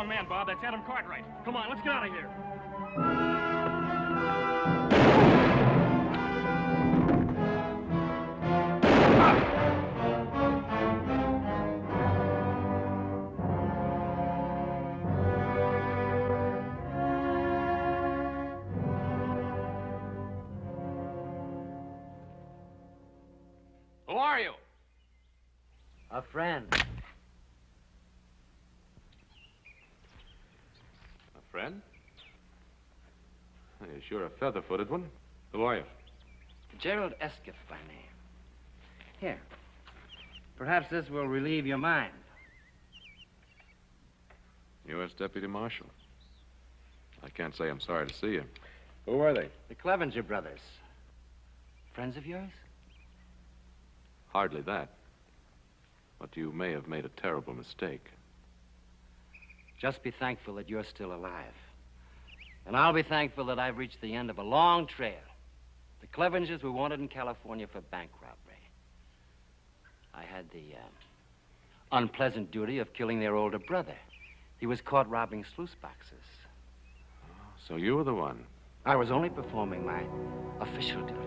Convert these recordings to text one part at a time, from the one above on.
wrong man, Bob. That's Adam Cartwright. Come on, let's get out of here. Who are you? A friend. A friend? You're sure a feather-footed one. Who are you? Gerald Escott by name. Here. Perhaps this will relieve your mind. U.S. Deputy Marshal. I can't say I'm sorry to see you. Who are they? The Clevenger brothers. Friends of yours? Hardly that. But you may have made a terrible mistake. Just be thankful that you're still alive. And I'll be thankful that I've reached the end of a long trail. The Clevengers were wanted in California for bank robbery. I had the unpleasant duty of killing their older brother. He was caught robbing sluice boxes. So you were the one? I was only performing my official duty.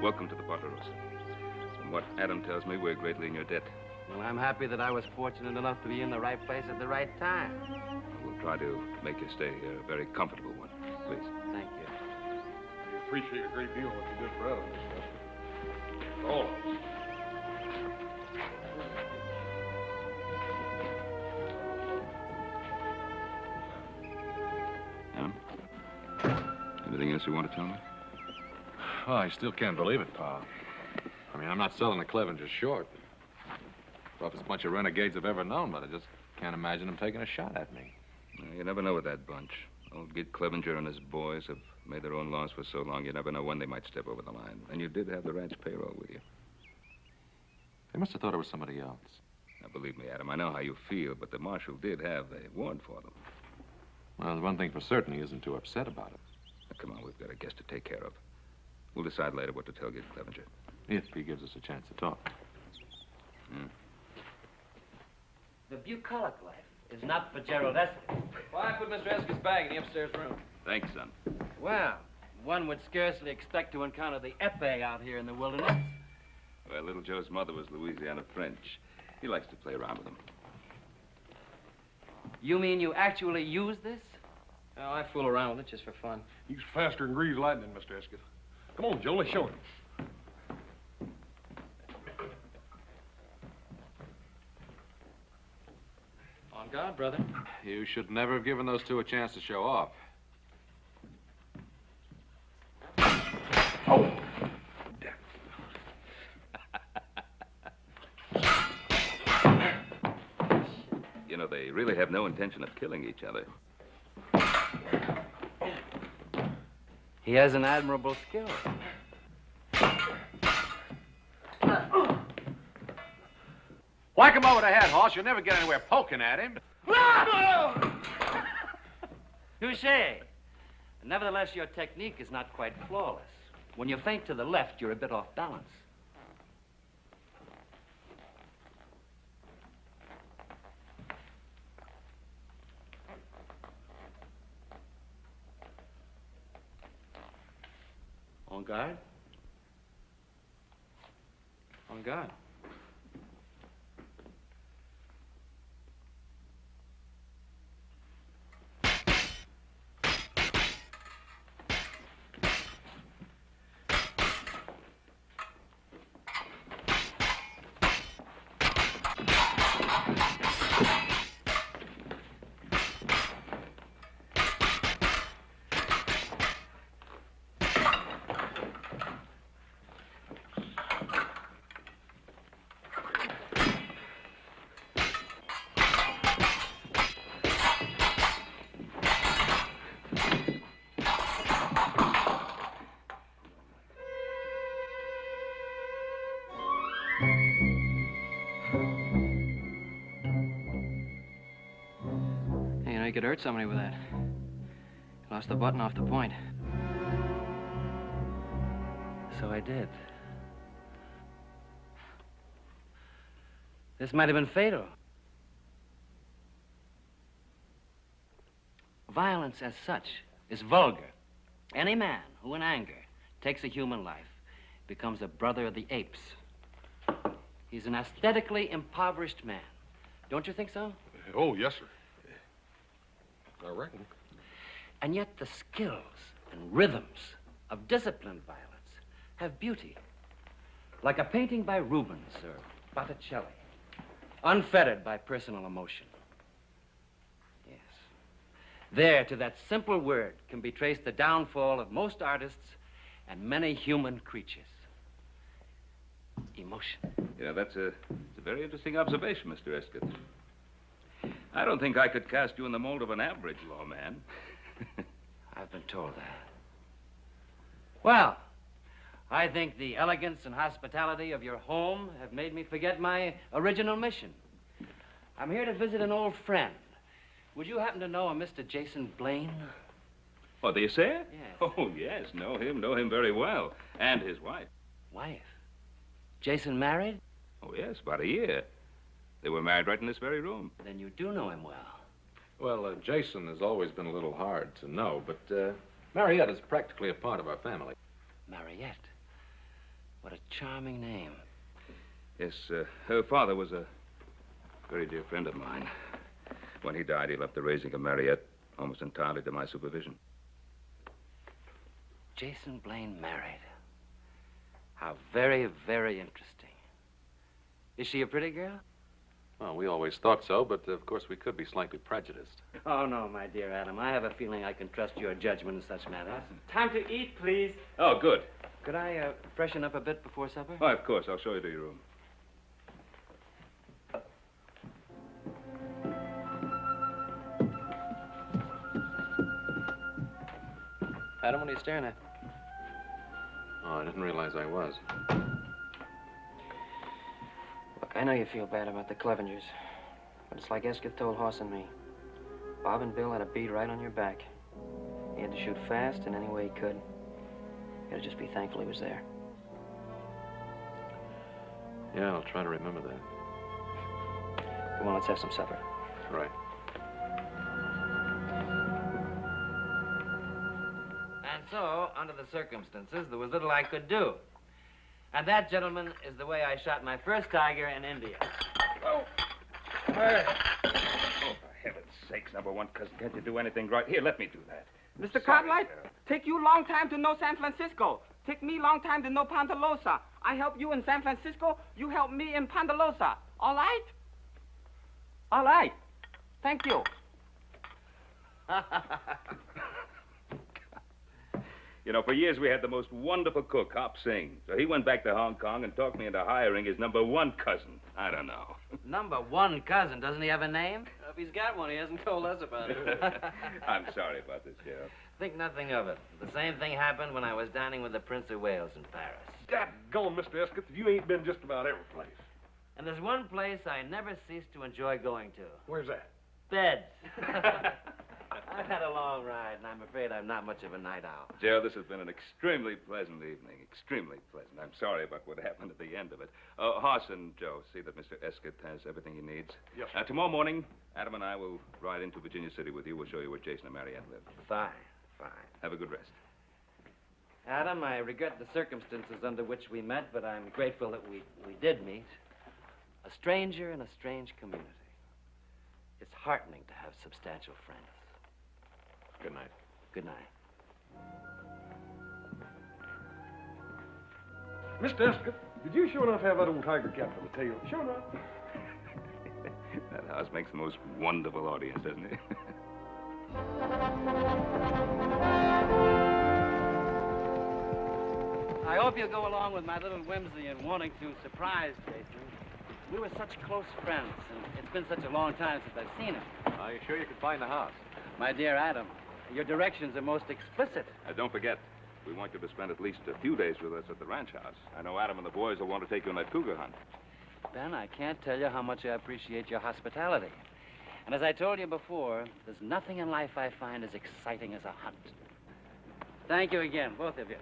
Welcome to the Barteros. From what Adam tells me, we're greatly in your debt. Well, I'm happy that I was fortunate enough to be in the right place at the right time. We'll try to make your stay here a very comfortable one. Please. Thank you. We appreciate a great deal what you did for Adam, Mr. Escott. For all of us. Adam? Anything else you want to tell me? Oh, I still can't believe it, Pa. I mean, I'm not selling the Clevengers short. Roughest bunch of renegades I've ever known, but I just can't imagine them taking a shot at me. You never know with that bunch. Old Gid Clevenger and his boys have made their own laws for so long, you never know when they might step over the line. And you did have the ranch payroll with you. They must have thought it was somebody else. Now, believe me, Adam, I know how you feel, but the marshal did have the warrant for them. Well, there's one thing for certain, he isn't too upset about it. Now, come on, we've got a guest to take care of. We'll decide later what to tell Gid Clevenger. If he gives us a chance to talk. The bucolic life is not for Gerald Escott. Why, I put Mr. Escott's bag in the upstairs room. Thanks, son. Well, one would scarcely expect to encounter the épée out here in the wilderness. Well, little Joe's mother was Louisiana French. He likes to play around with them. You mean you actually use this? Oh, I fool around with it just for fun. He's faster than greased lightning, Mr. Escott. Come on, Joe, let's show him. On guard, brother. You should never have given those two a chance to show off. Oh! You know, they really have no intention of killing each other. He has an admirable skill. Whack him over the head, Hoss. You'll never get anywhere poking at him. Touché. Nevertheless, your technique is not quite flawless. When you feint to the left, you're a bit off balance. On guard? On guard. You could hurt somebody with that. Lost the button off the point. So I did. This might have been fatal. Violence as such is vulgar. Any man who in anger takes a human life becomes a brother of the apes. He's an aesthetically impoverished man. Don't you think so? Oh, yes, sir. I reckon. And yet the skills and rhythms of disciplined violence have beauty. Like a painting by Rubens or Botticelli, unfettered by personal emotion. Yes. There, to that simple word, can be traced the downfall of most artists and many human creatures. Emotion. Yeah, that's a very interesting observation, Mr. Escott. I don't think I could cast you in the mold of an average lawman. I've been told that. Well, I think the elegance and hospitality of your home have made me forget my original mission. I'm here to visit an old friend. Would you happen to know a Mr. Jason Blaine? Oh, do you say it? Yes. Oh, yes, know him very well. And his wife. Wife? Jason married? Oh, yes, about a year. They were married right in this very room. Then you do know him well. Well, Jason has always been a little hard to know, but Mariette is practically a part of our family. Mariette. What a charming name. Yes, her father was a very dear friend of mine. When he died, he left the raising of Mariette almost entirely to my supervision. Jason Blaine married. How very, very interesting. Is she a pretty girl? Well, we always thought so, but of course we could be slightly prejudiced. Oh, no, my dear Adam. I have a feeling I can trust your judgment in such matters. Time to eat, please. Oh, good. Could I freshen up a bit before supper? Oh, of course. I'll show you to your room. Adam, what are you staring at? Oh, I didn't realize I was. Look, I know you feel bad about the Clevengers, but it's like Escott told Hoss and me. Bob and Bill had a bead right on your back. He had to shoot fast in any way he could. You gotta just be thankful he was there. Yeah, I'll try to remember that. Come on, let's have some supper. Right. And so, under the circumstances, there was little I could do. And that, gentlemen, is the way I shot my first tiger in India. Oh, for heaven's sakes, number one cousin, can't you do anything right? Here, let me do that. Mr. Cartwright, take you long time to know San Francisco. Take me long time to know Ponderosa. I help you in San Francisco, you help me in Ponderosa. All right? All right. Thank you. You know, for years we had the most wonderful cook, Hop Singh. So he went back to Hong Kong and talked me into hiring his number one cousin. I don't know. Number one cousin. Doesn't he have a name? If he's got one, he hasn't told us about it. I'm sorry about this, Sheriff. Think nothing of it. The same thing happened when I was dining with the Prince of Wales in Paris. Dadgone, Mr. Escott, you ain't been just about every place. And there's one place I never cease to enjoy going to. Where's that? Bed. I've had a long ride, and I'm afraid I'm not much of a night owl. Joe, this has been an extremely pleasant evening. Extremely pleasant. I'm sorry about what happened at the end of it. Hoss and Joe, see that Mr. Escott has everything he needs. Yes, sir. Tomorrow morning, Adam and I will ride into Virginia City with you. We'll show you where Jason and Mariette live. Fine, fine. Have a good rest. Adam, I regret the circumstances under which we met, but I'm grateful that we did meet. A stranger in a strange community. It's heartening to have substantial friends. Good night. Good night. Mr. Escott, did you sure enough have that old tiger cat for the tail? Sure enough. That house makes the most wonderful audience, doesn't it? I hope you'll go along with my little whimsy in wanting to surprise Jason. We were such close friends, and it's been such a long time since I've seen him. Are you sure you can find the house? My dear Adam, your directions are most explicit. Don't forget, we want you to spend at least a few days with us at the ranch house. I know Adam and the boys will want to take you on that cougar hunt. Ben, I can't tell you how much I appreciate your hospitality. And as I told you before, there's nothing in life I find as exciting as a hunt. Thank you again, both of you.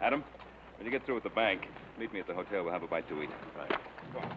Adam, when you get through with the bank, meet me at the hotel. We'll have a bite to eat. Right. Go on.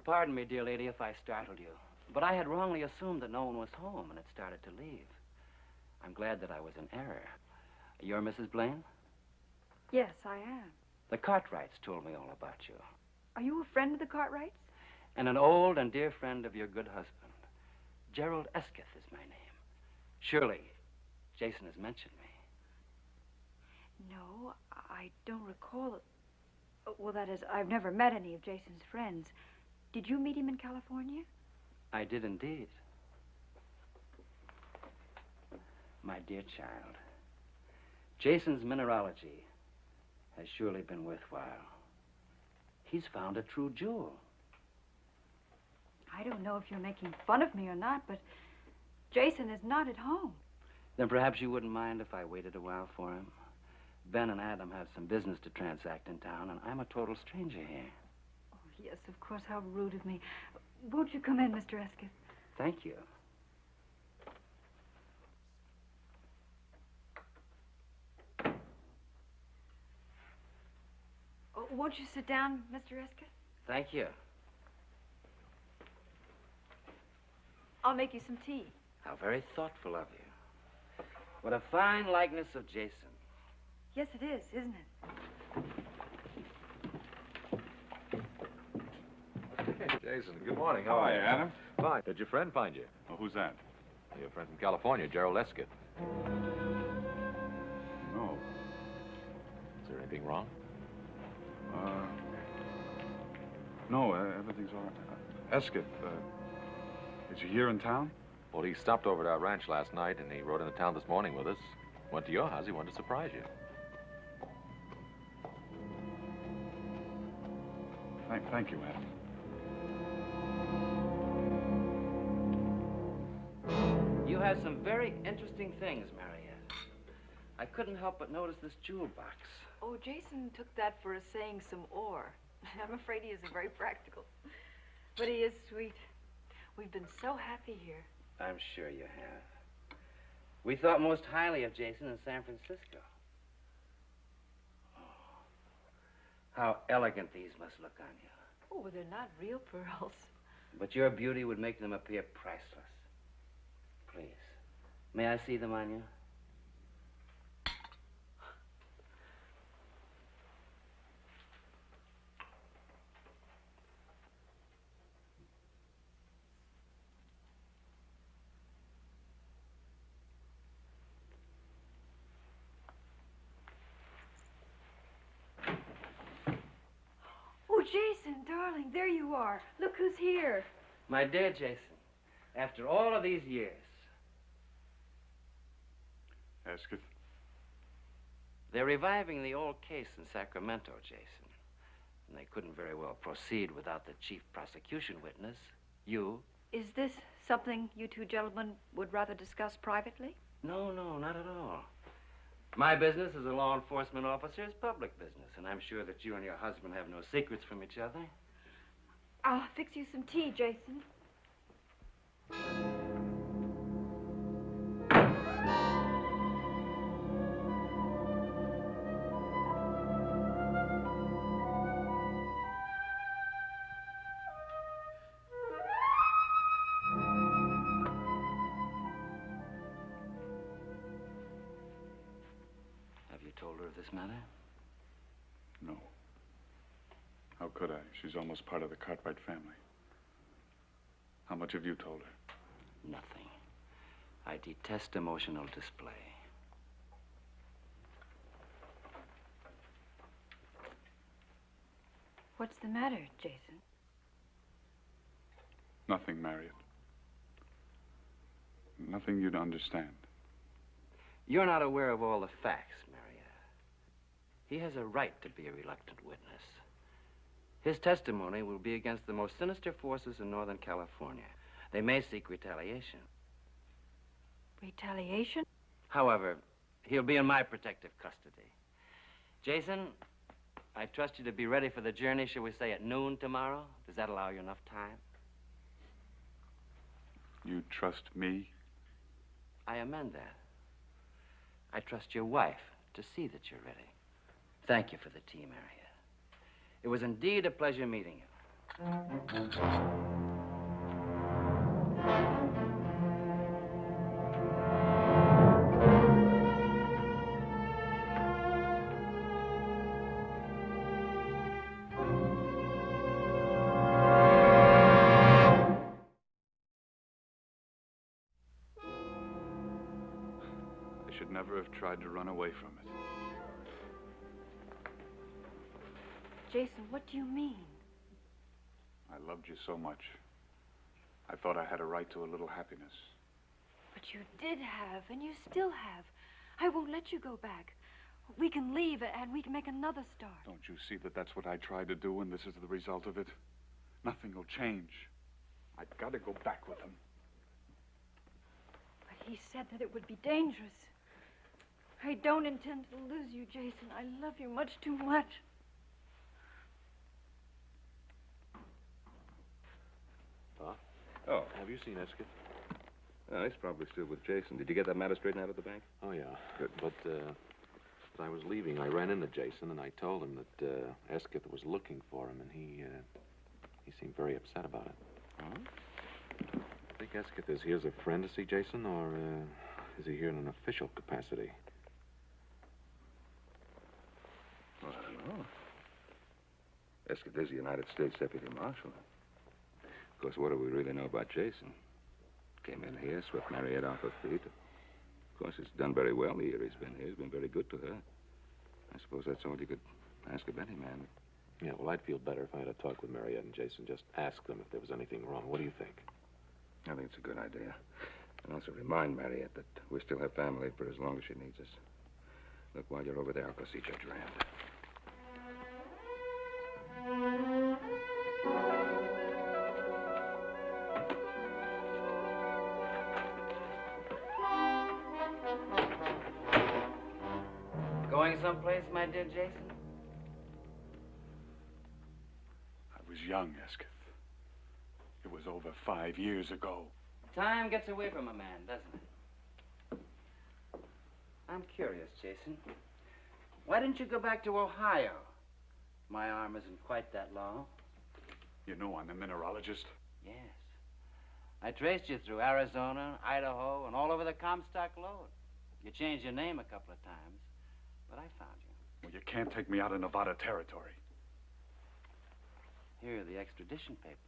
Pardon me, dear lady, if I startled you, but I had wrongly assumed that no one was home and had started to leave. I'm glad that I was in error. You're Mrs. Blaine? Yes, I am. The Cartwrights told me all about you. Are you a friend of the Cartwrights? And an old and dear friend of your good husband. Gerald Esketh is my name. Surely, Jason has mentioned me. No, I don't recall. Well, that is, I've never met any of Jason's friends. Did you meet him in California? I did indeed. My dear child, Jason's mineralogy has surely been worthwhile. He's found a true jewel. I don't know if you're making fun of me or not, but Jason is not at home. Then perhaps you wouldn't mind if I waited a while for him. Ben and Adam have some business to transact in town, and I'm a total stranger here. Oh, yes, of course. How rude of me. Won't you come in, Mr. Esketh? Thank you. Oh, won't you sit down, Mr. Esketh? Thank you. I'll make you some tea. How very thoughtful of you. What a fine likeness of Jason. Yes, it is, isn't it? Hey, Jason, good morning. How are you? Adam? Fine. Did your friend find you? Oh, who's that? Your friend from California, Gerald Esketh. No. Is there anything wrong? No, everything's all right. Esketh, is he here in town? Well, he stopped over at our ranch last night, and he rode into town this morning with us. Went to your house. He wanted to surprise you. Thank you, Adam. You have some very interesting things, Mariette. I couldn't help but notice this jewel box. Oh, Jason took that for a saying some ore. I'm afraid he isn't very practical. But he is sweet. We've been so happy here. I'm sure you have. We thought most highly of Jason in San Francisco. Oh, how elegant these must look on you. Oh, they're not real pearls. But your beauty would make them appear priceless. Please, may I see them on you? Oh, Jason, darling, there you are. Look who's here. My dear Jason, after all of these years, Esketh? they're reviving the old case in Sacramento, Jason. And they couldn't very well proceed without the chief prosecution witness, you. Is this something you two gentlemen would rather discuss privately? No, not at all. My business as a law enforcement officer is public business, and I'm sure that you and your husband have no secrets from each other. I'll fix you some tea, Jason. Have you told her of this matter? No. How could I? She's almost part of the Cartwright family. How much have you told her? Nothing. I detest emotional display. What's the matter, Jason? Nothing, Marriott. Nothing you'd understand. You're not aware of all the facts, Marietta. He has a right to be a reluctant witness. His testimony will be against the most sinister forces in Northern California. They may seek retaliation. Retaliation? However, he'll be in my protective custody. Jason, I trust you to be ready for the journey, shall we say, at noon tomorrow? Does that allow you enough time? You trust me? I amend that. I trust your wife to see that you're ready. Thank you for the tea, Marietta. It was indeed a pleasure meeting you. I should never have tried to run away from it. Jason, what do you mean? I loved you so much. I thought I had a right to a little happiness. But you did have, and you still have. I won't let you go back. We can leave, and we can make another start. Don't you see that that's what I tried to do, and this is the result of it? Nothing will change. I've got to go back with him. But he said that it would be dangerous. I don't intend to lose you, Jason. I love you much too much. Pa? Oh. Have you seen Esket? Oh, he's probably still with Jason. Did you get that matter straightened out at the bank? Oh, yeah. Good. But, as I was leaving, I ran into Jason, and I told him that, Esket was looking for him, and he seemed very upset about it. Oh? I think Esket is here as a friend to see Jason, or, is he here in an official capacity? Well, I don't know. Esket is the United States Deputy Marshal. Of course, what do we really know about Jason? Came in here, swept Marietta off her feet. Of course, he's done very well the year he's been here. He's been very good to her. I suppose that's all you could ask of any man. Yeah, well, I'd feel better if I had a talk with Mariette and Jason. Just ask them if there was anything wrong. What do you think? I think it's a good idea. And also remind Mariette that we still have family for as long as she needs us. Look, while you're over there, I'll go see Judge Rand. Going someplace, my dear Jason? I was young, Esket. It was over 5 years ago. Time gets away from a man, doesn't it? I'm curious, Jason. Why didn't you go back to Ohio? My arm isn't quite that long. You know I'm a mineralogist. Yes. I traced you through Arizona, Idaho, and all over the Comstock Lode. You changed your name a couple of times, but I found you. Well, you can't take me out of Nevada territory. Here are the extradition papers.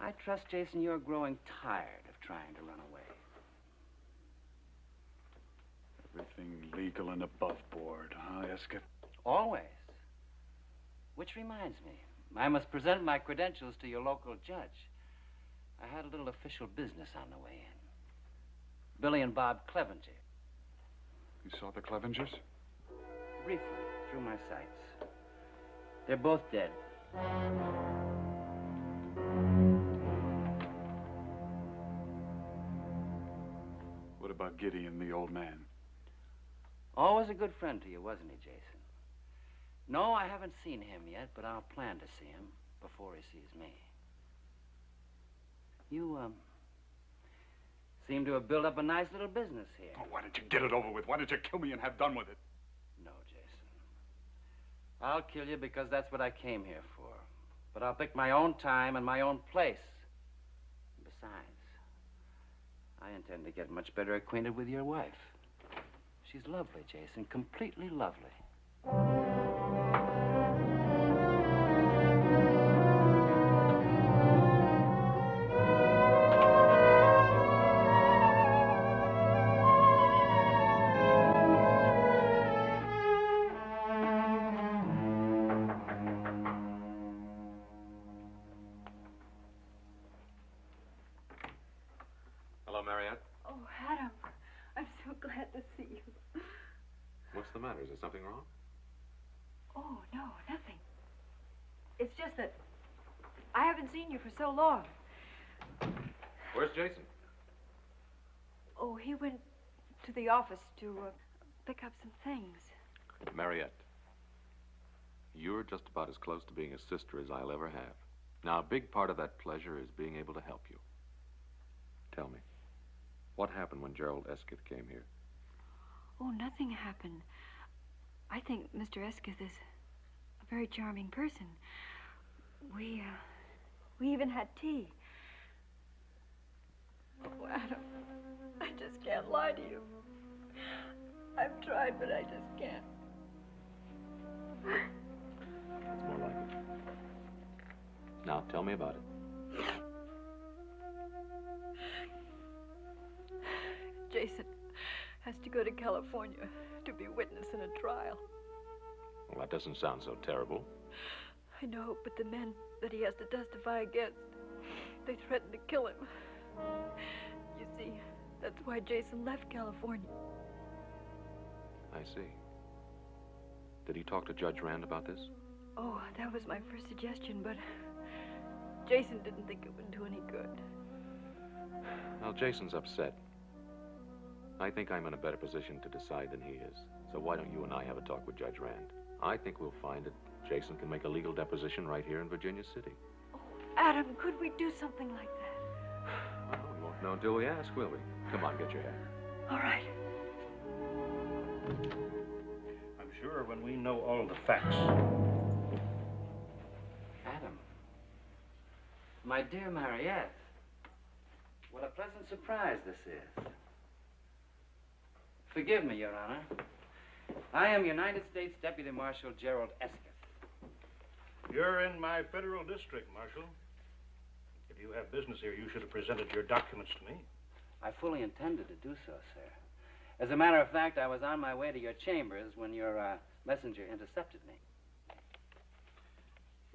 I trust, Jason, you're growing tired of trying to run away. Everything legal and above board, huh, Esket? Always. Which reminds me, I must present my credentials to your local judge. I had a little official business on the way in. Billy and Bob Clevenger. You saw the Clevengers? Briefly, through my sights. They're both dead. What about Gideon, the old man? Always a good friend to you, wasn't he, Jason? No, I haven't seen him yet, but I'll plan to see him before he sees me. You, seem to have built up a nice little business here. Oh, why don't you get it over with? Why don't you kill me and have done with it? No, Jason. I'll kill you because that's what I came here for. But I'll pick my own time and my own place. Besides, I intend to get much better acquainted with your wife. She's lovely, Jason, completely lovely. matter? Is there something wrong? Oh, no, nothing. It's just that I haven't seen you for so long. Where's Jason? Oh, he went to the office to pick up some things. Mariette, you're just about as close to being a sister as I'll ever have. Now, a big part of that pleasure is being able to help you. Tell me, what happened when Gerald Esketh came here? Oh, nothing happened. I think Mr. Esketh is a very charming person. We even had tea. Oh, Adam, I just can't lie to you. I've tried, but I just can't. That's more like it. Now, tell me about it. Jason has to go to California to be witness in a trial. Well, that doesn't sound so terrible. I know, but the men that he has to testify against, they threatened to kill him. You see, that's why Jason left California. I see. Did he talk to Judge Rand about this? Oh, that was my first suggestion, but Jason didn't think it would do any good. Well, Jason's upset. I think I'm in a better position to decide than he is. So why don't you and I have a talk with Judge Rand? I think we'll find that Jason can make a legal deposition right here in Virginia City. Oh, Adam, could we do something like that? Well, we won't know until we ask, will we? Come on, get your hat. All right. I'm sure when we know all the facts. Adam. My dear Mariette. What a pleasant surprise this is. Forgive me, Your Honor. I am United States Deputy Marshal Gerald Esketh. You're in my federal district, Marshal. If you have business here, you should have presented your documents to me. I fully intended to do so, sir. As a matter of fact, I was on my way to your chambers when your messenger intercepted me.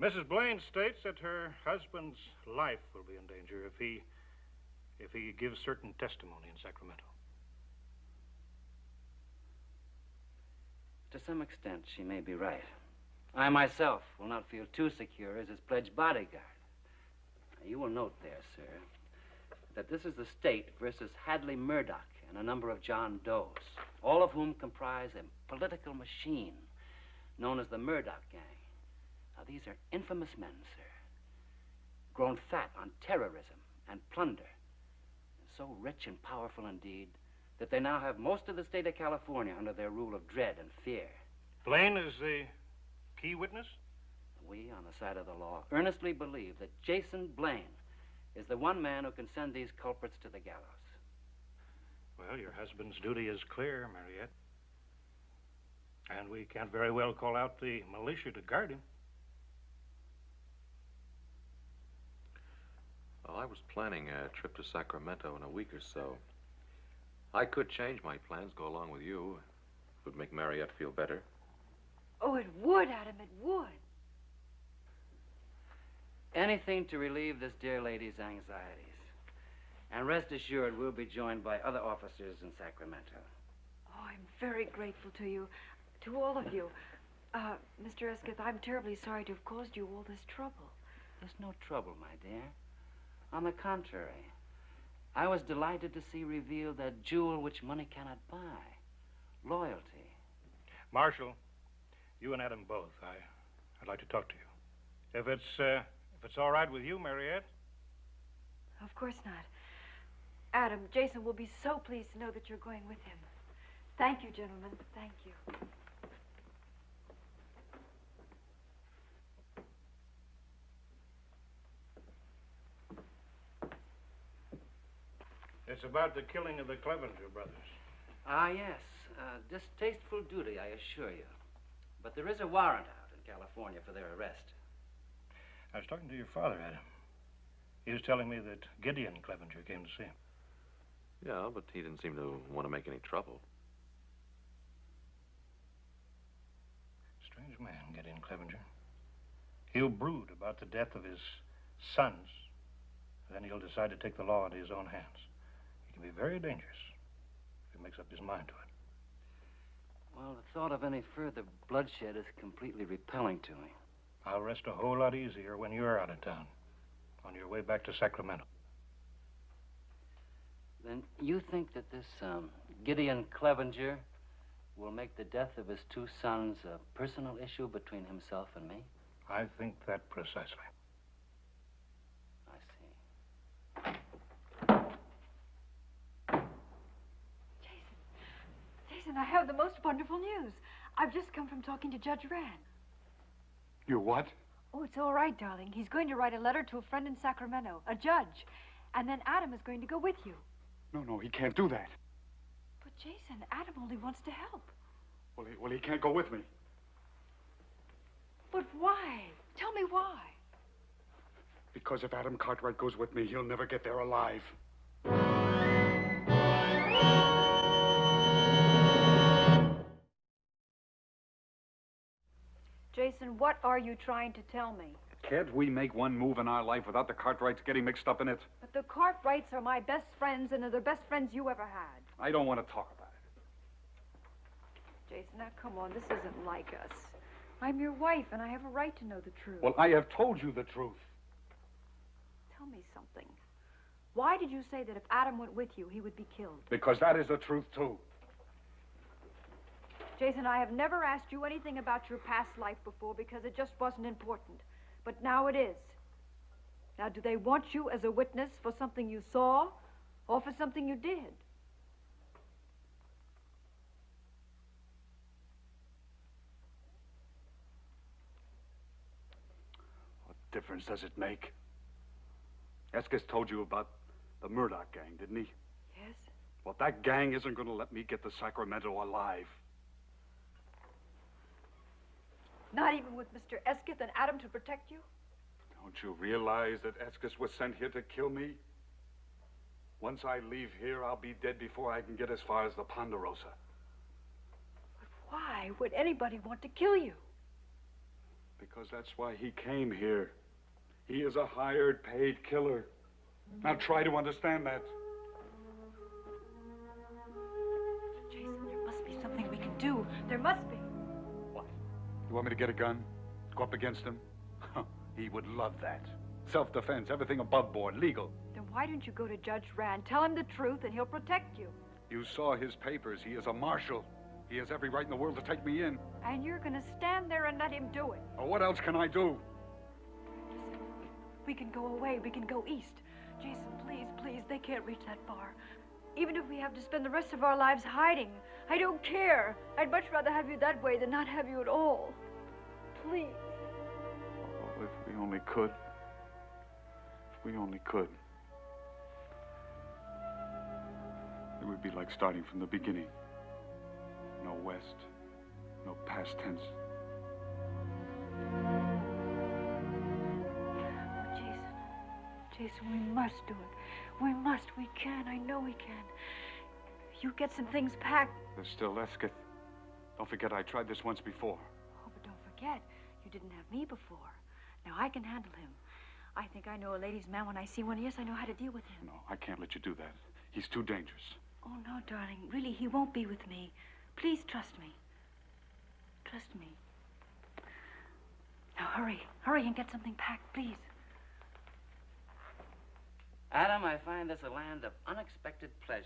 Mrs. Blaine states that her husband's life will be in danger if he gives certain testimony in Sacramento. To some extent, she may be right. I myself will not feel too secure as his pledged bodyguard. Now, you will note there, sir, that this is the state versus Hadley Murdoch and a number of John Does, all of whom comprise a political machine known as the Murdoch Gang. Now, these are infamous men, sir, grown fat on terrorism and plunder, and so rich and powerful indeed that they now have most of the state of California under their rule of dread and fear. Blaine is the key witness? We, on the side of the law, earnestly believe that Jason Blaine is the one man who can send these culprits to the gallows. Well, your husband's duty is clear, Mariette. And we can't very well call out the militia to guard him. Well, I was planning a trip to Sacramento in a week or so. I could change my plans, go along with you. It would make Mariette feel better. Oh, it would, Adam, it would. Anything to relieve this dear lady's anxieties. And rest assured, we'll be joined by other officers in Sacramento. Oh, I'm very grateful to you, to all of you. Mr. Esketh, I'm terribly sorry to have caused you all this trouble. There's no trouble, my dear. On the contrary, I was delighted to see revealed that jewel which money cannot buy, loyalty. Marshal, you and Adam both, I'd like to talk to you. If it's all right with you, Mariette? Of course not. Adam, Jason will be so pleased to know that you're going with him. Thank you, gentlemen. Thank you. It's about the killing of the Clevenger brothers. Ah, yes. Distasteful duty, I assure you. But there is a warrant out in California for their arrest. I was talking to your father, Adam. He was telling me that Gideon Clevenger came to see him. Yeah, but he didn't seem to want to make any trouble. Strange man, Gideon Clevenger. He'll brood about the death of his sons. Then he'll decide to take the law into his own hands. He can be very dangerous if he makes up his mind to it. Well, the thought of any further bloodshed is completely repelling to me. I'll rest a whole lot easier when you're out of town, on your way back to Sacramento. Then you think that this Gideon Clevenger will make the death of his two sons a personal issue between himself and me? I think that precisely. I see. Jason, I have the most wonderful news. I've just come from talking to Judge Rand. You what? Oh, it's all right, darling. He's going to write a letter to a friend in Sacramento, a judge. And then Adam is going to go with you. No, he can't do that. But, Jason, Adam only wants to help. Well, he can't go with me. But why? Tell me why. Because if Adam Cartwright goes with me, he'll never get there alive. Jason, what are you trying to tell me? Can't we make one move in our life without the Cartwrights getting mixed up in it? But the Cartwrights are my best friends, and they're the best friends you ever had. I don't want to talk about it. Jason, now come on, this isn't like us. I'm your wife, and I have a right to know the truth. Well, I have told you the truth. Tell me something. Why did you say that if Adam went with you, he would be killed? Because that is the truth, too. Jason, I have never asked you anything about your past life before because it just wasn't important. But now it is. Now, do they want you as a witness for something you saw or for something you did? What difference does it make? Escus told you about the Murdoch gang, didn't he? Yes. Well, that gang isn't going to let me get to Sacramento alive. Not even with Mr. Escott and Adam to protect you? Don't you realize that Escus was sent here to kill me? Once I leave here, I'll be dead before I can get as far as the Ponderosa. But why would anybody want to kill you? Because that's why he came here. He is a hired, paid killer. Now try to understand that. Jason, there must be something we can do. There must be. What? You want me to get a gun? Go up against him? He would love that. Self-defense, everything above board, legal. Then why don't you go to Judge Rand, tell him the truth, and he'll protect you? You saw his papers. He is a marshal. He has every right in the world to take me in. And you're going to stand there and let him do it. Well, what else can I do? Listen, we can go away. We can go east. Jason, please, please, they can't reach that far. Even if we have to spend the rest of our lives hiding, I don't care. I'd much rather have you that way than not have you at all. Please. Oh, if we only could. If we only could. It would be like starting from the beginning. No west, no past tense. Oh, Jason, we must do it. We must. We can. I know we can. You get some things packed. There's still Escott. Don't forget, I tried this once before. Oh, but don't forget, you didn't have me before. Now, I can handle him. I think I know a ladies' man when I see one. Yes, I know how to deal with him. No, I can't let you do that. He's too dangerous. Oh, no, darling. Really, he won't be with me. Please trust me. Trust me. Now, hurry. Hurry and get something packed, please. Adam, I find this a land of unexpected pleasures.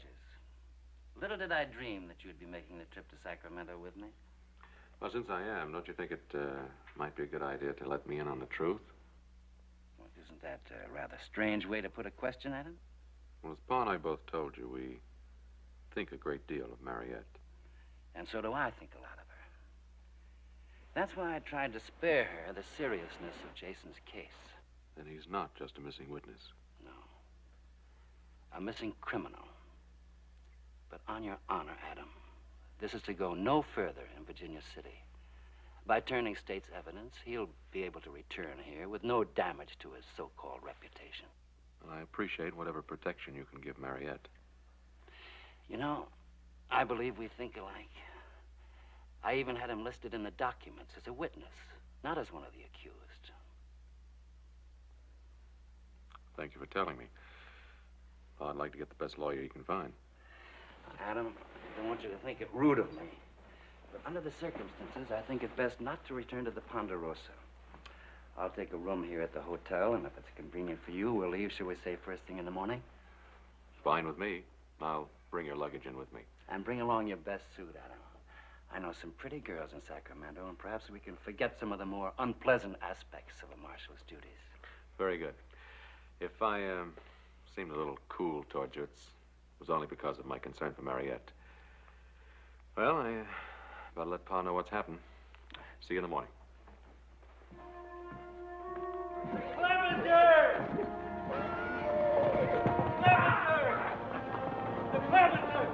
Little did I dream that you'd be making the trip to Sacramento with me. Well, since I am, don't you think it might be a good idea to let me in on the truth? Well, isn't that a rather strange way to put a question, Adam? Well, as Pa and I both told you, we think a great deal of Mariette. And so do I think a lot of her. That's why I tried to spare her the seriousness of Jason's case. Then he's not just a missing witness. No. A missing criminal. But on your honor, Adam, this is to go no further in Virginia City. By turning state's evidence, he'll be able to return here with no damage to his so-called reputation. And I appreciate whatever protection you can give Mariette. You know, I believe we think alike. I even had him listed in the documents as a witness, not as one of the accused. Thank you for telling me. Well, I'd like to get the best lawyer you can find. Adam, I don't want you to think it rude of me, But under the circumstances, I think it best not to return to the Ponderosa. I'll take a room here at the hotel, and if it's convenient for you, we'll leave, shall we say, first thing in the morning? Fine with me. I'll bring your luggage in with me. And bring along your best suit, Adam. I know some pretty girls in Sacramento, and perhaps we can forget some of the more unpleasant aspects of a marshal's duties. Very good. If I seemed a little cool towards you, it was only because of my concern for Mariette. Well, I better let Pa know what's happened. See you in the morning. Clevenger! The Clevenger!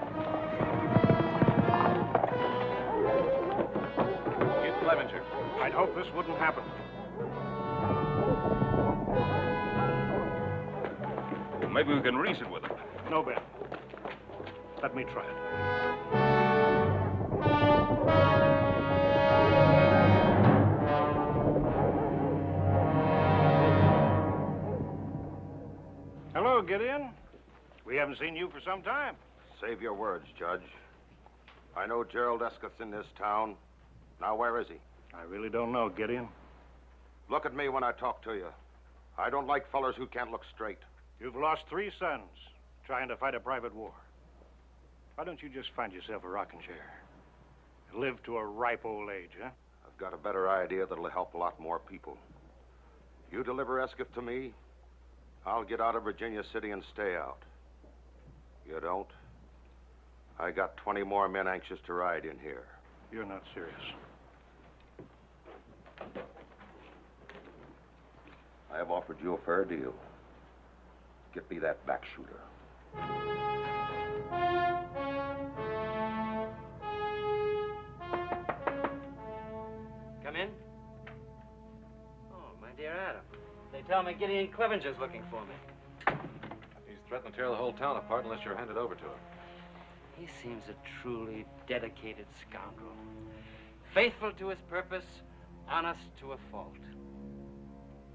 Get Clevenger. I'd hope this wouldn't happen. Well, maybe we can reason with him. No, Ben. Let me try it. Hello, Gideon. We haven't seen you for some time. Save your words, Judge. I know Gerald Eskett's in this town. Now, where is he? I really don't know, Gideon. Look at me when I talk to you. I don't like fellers who can't look straight. You've lost 3 sons trying to fight a private war. Why don't you just find yourself a rocking chair and live to a ripe old age, huh? I've got a better idea that'll help a lot more people. You deliver Eskett to me, I'll get out of Virginia City and stay out. You don't? I got 20 more men anxious to ride in here. You're not serious. I have offered you a fair deal. Get me that back shooter. Come in. Oh, my dear Adam. They tell me Gideon Clevenger's looking for me. He's threatened to tear the whole town apart unless you're handed over to him. He seems a truly dedicated scoundrel. Faithful to his purpose, honest to a fault.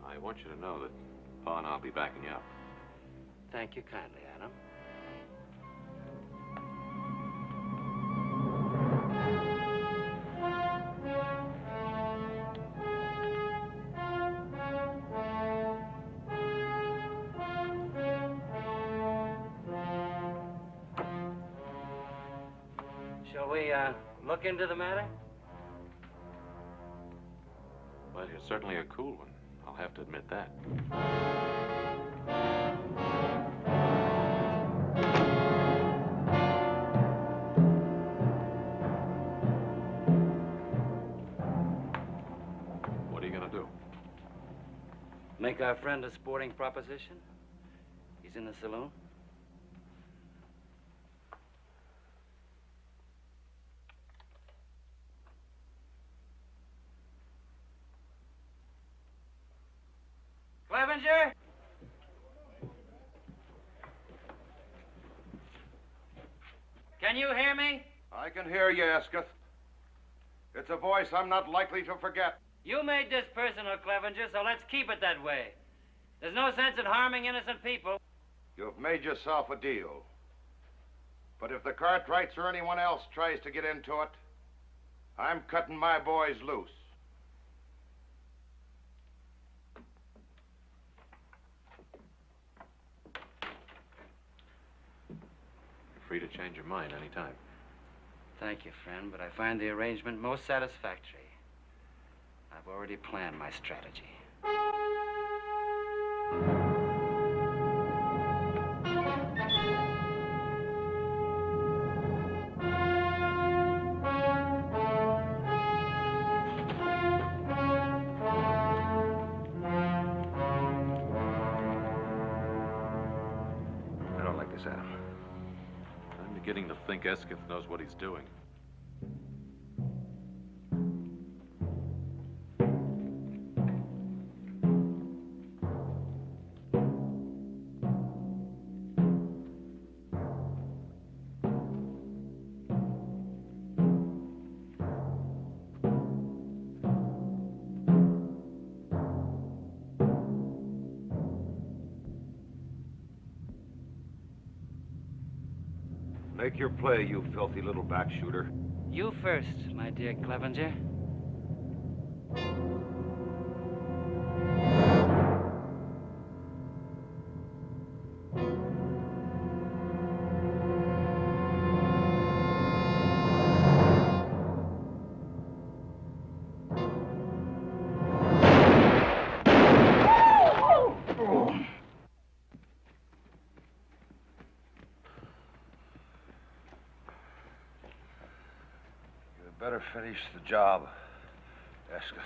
I want you to know that Pa and I'll be backing you up. Thank you kindly, Adam. Shall we, look into the matter? Well, you're certainly a cool one. I'll have to admit that. What are you going to do? Make our friend a sporting proposition? He's in the saloon. Clevenger? Can you hear me? I can hear you, Esketh. It's a voice I'm not likely to forget. You made this personal, Clevenger, so let's keep it that way. There's no sense in harming innocent people. You've made yourself a deal. But if the Cartwrights or anyone else tries to get into it, I'm cutting my boys loose. You're free to change your mind any time. Thank you, friend, but I find the arrangement most satisfactory. I've already planned my strategy. I don't like this, Adam. I'm beginning to think Esketh knows what he's doing. Make your play, you filthy little back shooter. You first, my dear Clevenger. Better finish the job, Escott.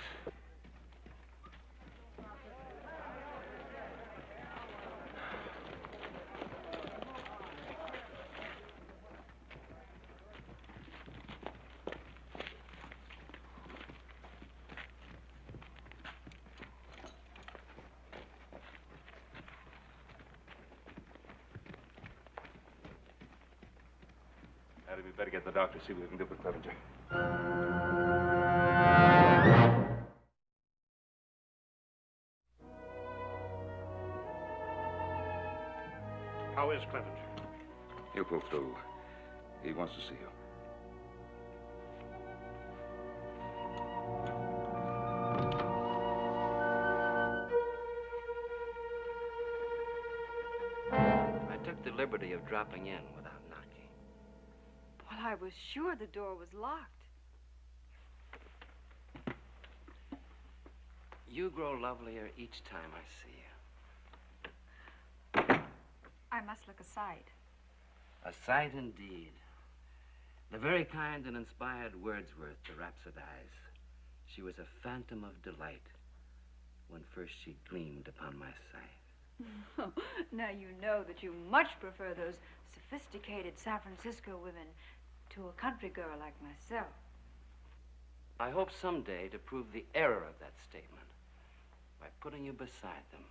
Hattie, we better get the doctor, see what we can do for Clevenger. How is Clevenger? He'll pull through. He wants to see you. I took the liberty of dropping in without knocking. Well, I was sure the door was locked. You grow lovelier each time I see you. I must look aside. A sight indeed. The very kind and inspired Wordsworth to rhapsodize. She was a phantom of delight when first she gleamed upon my sight. Now you know that you much prefer those sophisticated San Francisco women to a country girl like myself. I hope someday to prove the error of that statement by putting you beside them.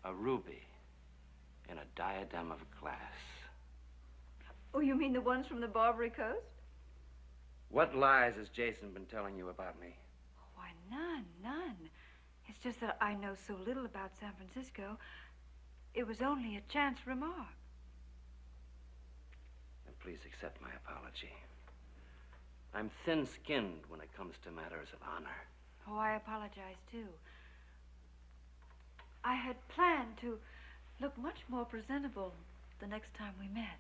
A ruby in a diadem of glass. Oh, you mean the ones from the Barbary Coast? What lies has Jason been telling you about me? Why, none. It's just that I know so little about San Francisco. It was only a chance remark. And please accept my apology. I'm thin-skinned when it comes to matters of honor. Oh, I apologize, too. I had planned to look much more presentable the next time we met.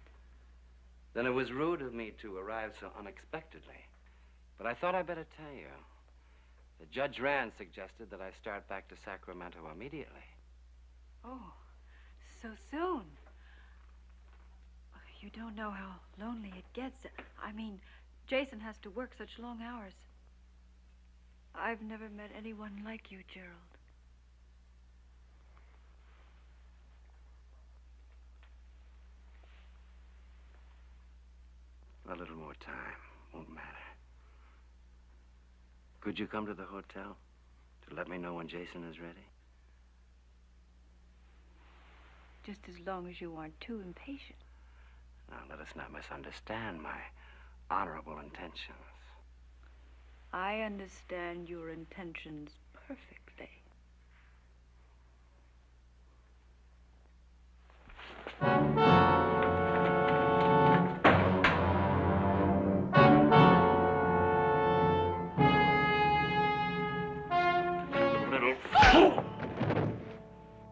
Then it was rude of me to arrive so unexpectedly. But I thought I'd better tell you. Judge Rand suggested that I start back to Sacramento immediately. Oh, so soon. You don't know how lonely it gets. I mean, Jason has to work such long hours. I've never met anyone like you, Gerald. A little more time. Won't matter. Could you come to the hotel to let me know when Jason is ready? Just as long as you aren't too impatient. Now, let us not misunderstand my honorable intentions. I understand your intentions perfectly.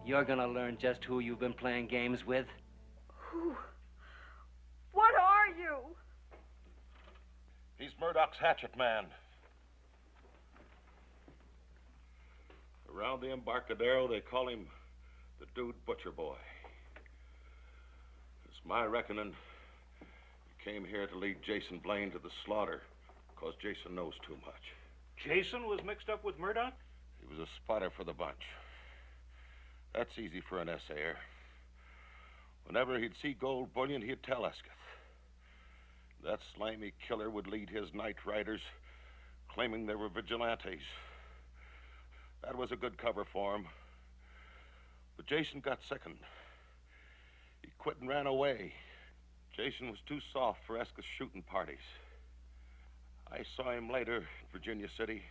You're gonna learn just who you've been playing games with. Who? What are you? He's Murdoch's hatchet man. Around the Embarcadero, they call him the Dude Butcher Boy. It's my reckoning he came here to lead Jason Blaine to the slaughter because Jason knows too much. Jason was mixed up with Murdoch? He was a spotter for the bunch. That's easy for an essayer. Whenever he'd see gold bullion, he'd tell Escott. That slimy killer would lead his night riders, claiming they were vigilantes. That was a good cover for him. But Jason got sickened. He quit and ran away. Jason was too soft for Escott's shooting parties. I saw him later in Virginia City.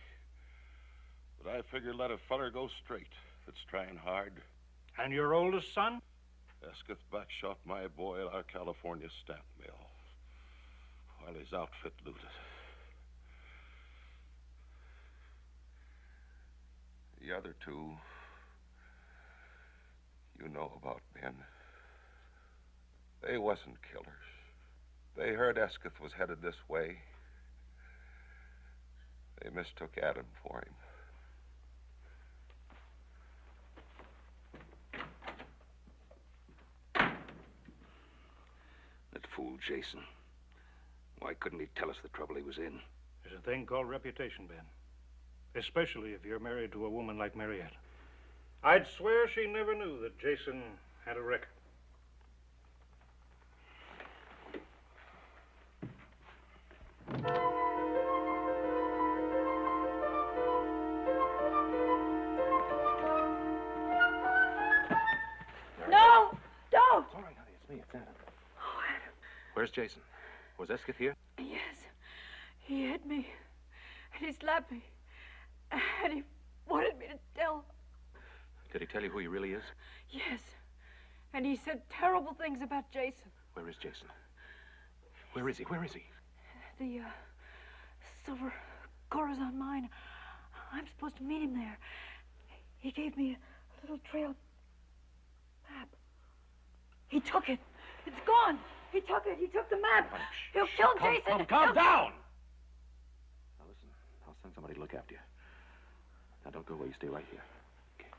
But I figured let a feller go straight that's trying hard. And your oldest son? Escott backshot my boy at our California stamp mill. while his outfit looted. The other two, you know about, Ben. They wasn't killers. They heard Esketh was headed this way. They mistook Adam for him. That fool Jason. Why couldn't he tell us the trouble he was in? There's a thing called reputation, Ben. Especially if you're married to a woman like Mariette. I'd swear she never knew that Jason had a record. No! Don't! It's all right, honey. It's me. It's Adam. Oh, Adam. Where's Jason? Was Esketh here? Yes. He hit me. And he slapped me. And he wanted me to tell. Did he tell you who he really is? Yes. And he said terrible things about Jason. Where is Jason? Where is he? Where is he? The silver Corazon mine. I'm supposed to meet him there. He gave me a little trail map. He took it. It's gone. He took it. He took the map. He'll kill Jason. Calm down. Now listen, I'll send somebody to look after you. Now don't go away. You stay right here. Okay.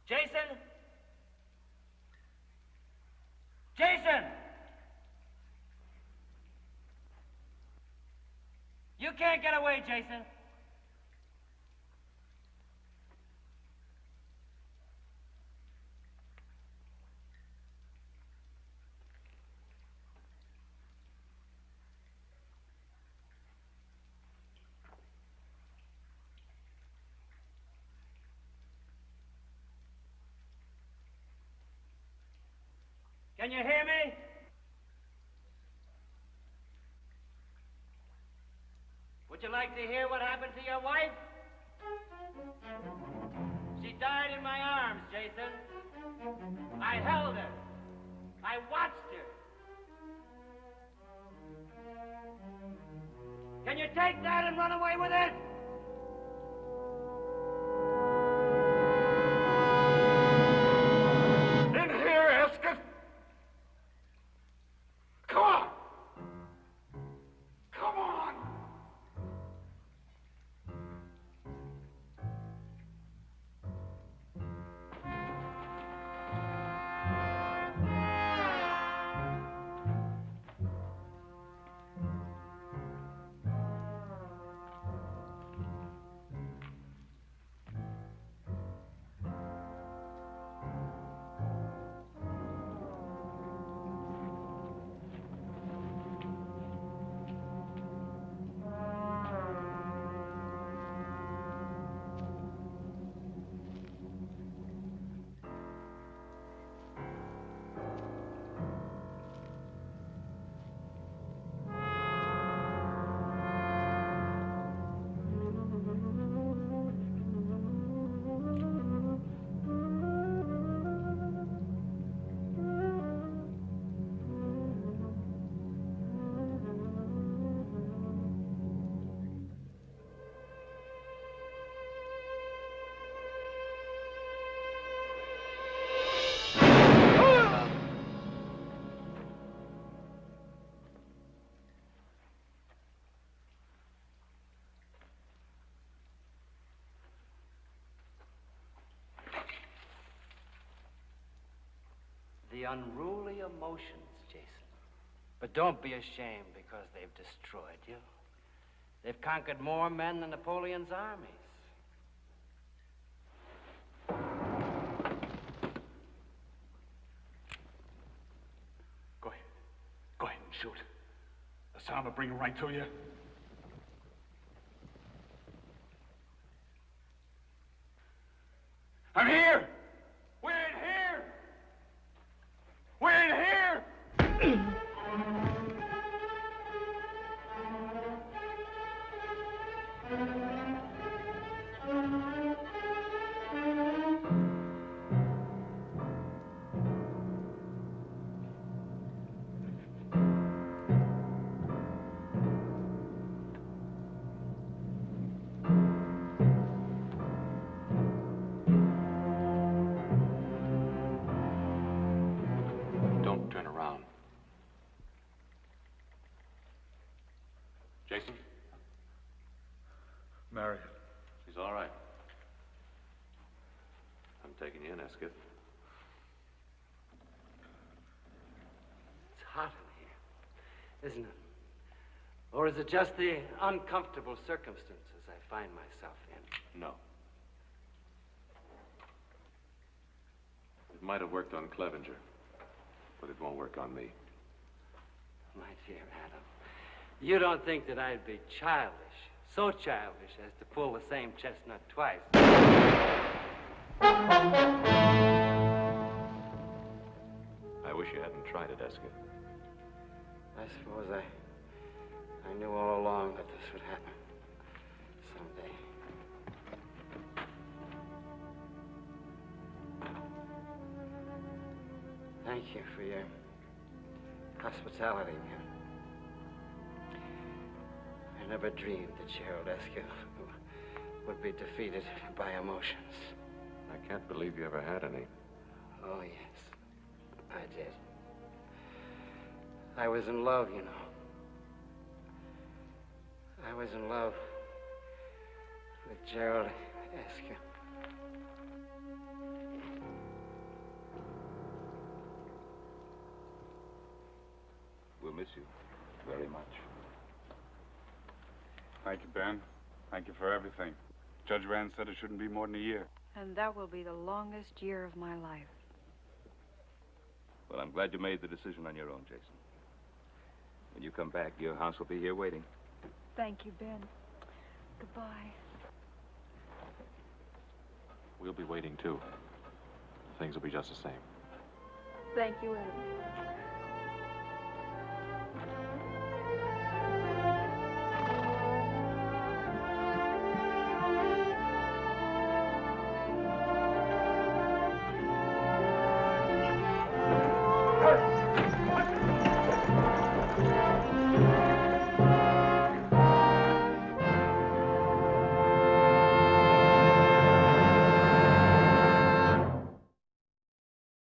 Jason? Jason! You can't get away, Jason. Can you hear me? Would you like to hear what happened to your wife? She died in my arms, Jason. I held her. I watched her. Can you take that and run away with it? In here, Esketh! Come on! Come on! The unruly emotions, Jason. But don't be ashamed because they've destroyed you. They've conquered more men than Napoleon's armies. Go ahead. Go ahead and shoot. The sound will bring him right to you. I'm here! We're in here! We're in here! Jason? Marion. She's all right. I'm taking you in, Escott. It's hot in here, isn't it? Or is it just the uncomfortable circumstances I find myself in? No. It might have worked on Clevenger, but it won't work on me. My dear Adam, you don't think that I'd be childish, so childish as to pull the same chestnut twice. I wish you hadn't tried it, Escott. I suppose I knew all along that this would happen someday. Thank you for your hospitality, man. I never dreamed that Gerald Escott would be defeated by emotions. I can't believe you ever had any. Oh, yes, I did. I was in love, you know. I was in love with Gerald Escott. We'll miss you very much. Thank you, Ben. Thank you for everything. Judge Rand said it shouldn't be more than a year. And that will be the longest year of my life. Well, I'm glad you made the decision on your own, Jason. When you come back, your house will be here waiting. Thank you, Ben. Goodbye. We'll be waiting, too. Things will be just the same. Thank you, Adam.